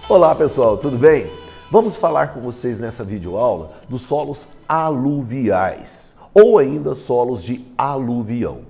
Olá pessoal, tudo bem? Vamos falar com vocês nessa videoaula dos solos aluviais, ou ainda solos de aluvião.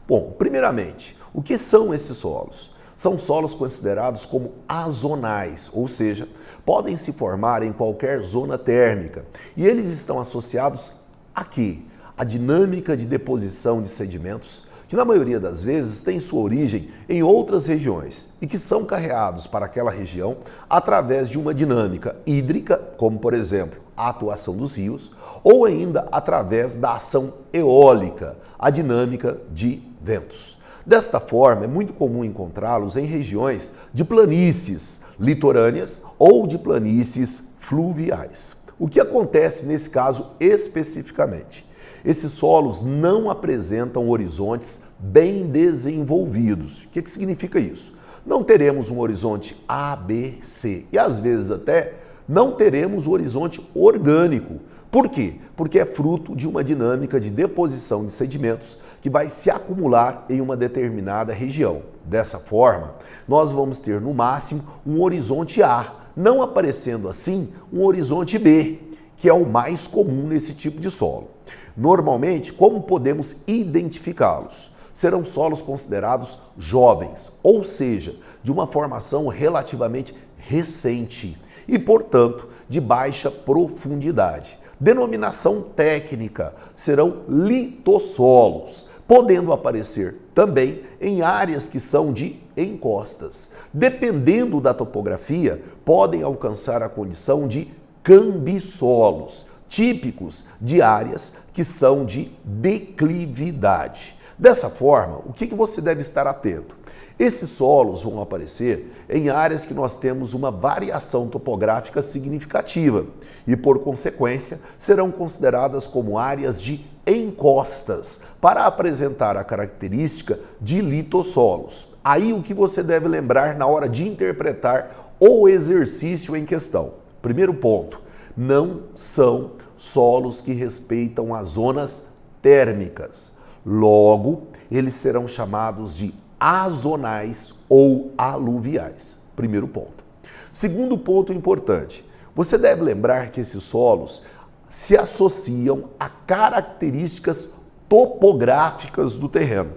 Bom, primeiramente, o que são esses solos? São solos considerados como azonais, ou seja, podem se formar em qualquer zona térmica e eles estão associados a quê? A dinâmica de deposição de sedimentos, que na maioria das vezes tem sua origem em outras regiões e que são carreados para aquela região através de uma dinâmica hídrica, como por exemplo a atuação dos rios, ou ainda através da ação eólica, a dinâmica de ventos. Desta forma, é muito comum encontrá-los em regiões de planícies litorâneas ou de planícies fluviais. O que acontece nesse caso especificamente? Esses solos não apresentam horizontes bem desenvolvidos. O que significa isso? Não teremos um horizonte A, B, C e às vezes até não teremos o horizonte orgânico. Por quê? Porque é fruto de uma dinâmica de deposição de sedimentos que vai se acumular em uma determinada região. Dessa forma, nós vamos ter no máximo um horizonte A, não aparecendo assim um horizonte B, que é o mais comum nesse tipo de solo. Normalmente, como podemos identificá-los? Serão solos considerados jovens, ou seja, de uma formação relativamente recente e, portanto, de baixa profundidade. Denominação técnica serão litossolos, podendo aparecer também em áreas que são de encostas. Dependendo da topografia, podem alcançar a condição de cambissolos, típicos de áreas que são de declividade. Dessa forma, o que você deve estar atento? Esses solos vão aparecer em áreas que nós temos uma variação topográfica significativa e, por consequência, serão consideradas como áreas de encostas para apresentar a característica de litossolos. Aí o que você deve lembrar na hora de interpretar o exercício em questão? Primeiro ponto, não são solos que respeitam as zonas térmicas. Logo, eles serão chamados de azonais ou aluviais. Primeiro ponto. Segundo ponto importante, você deve lembrar que esses solos se associam a características topográficas do terreno.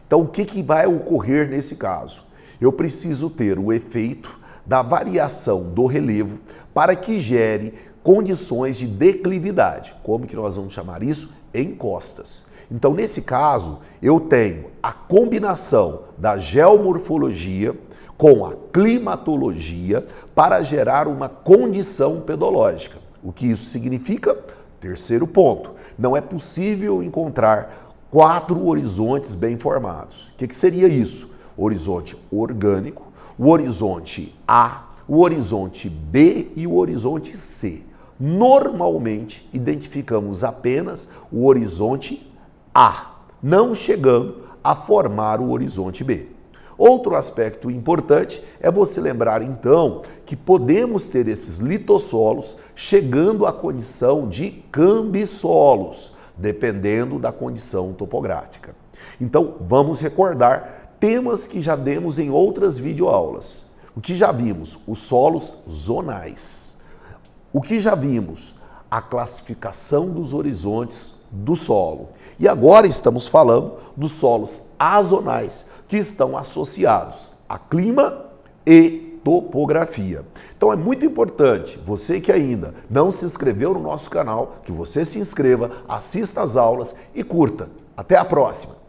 Então, o que vai ocorrer nesse caso? Eu preciso ter o efeito da variação do relevo para que gere condições de declividade. Como que nós vamos chamar isso? Encostas. Então, nesse caso, eu tenho a combinação da geomorfologia com a climatologia para gerar uma condição pedológica. O que isso significa? Terceiro ponto, não é possível encontrar 4 horizontes bem formados. O que seria isso? Horizonte orgânico, o horizonte A, o horizonte B e o horizonte C. Normalmente, identificamos apenas o horizonte A, não chegando a formar o horizonte B. Outro aspecto importante é você lembrar, então, que podemos ter esses litossolos chegando à condição de cambissolos, dependendo da condição topográfica. Então, vamos recordar temas que já demos em outras videoaulas. O que já vimos? Os solos zonais. O que já vimos? A classificação dos horizontes do solo. E agora estamos falando dos solos azonais, que estão associados a clima e topografia. Então é muito importante, você que ainda não se inscreveu no nosso canal, que você se inscreva, assista às aulas e curta. Até a próxima!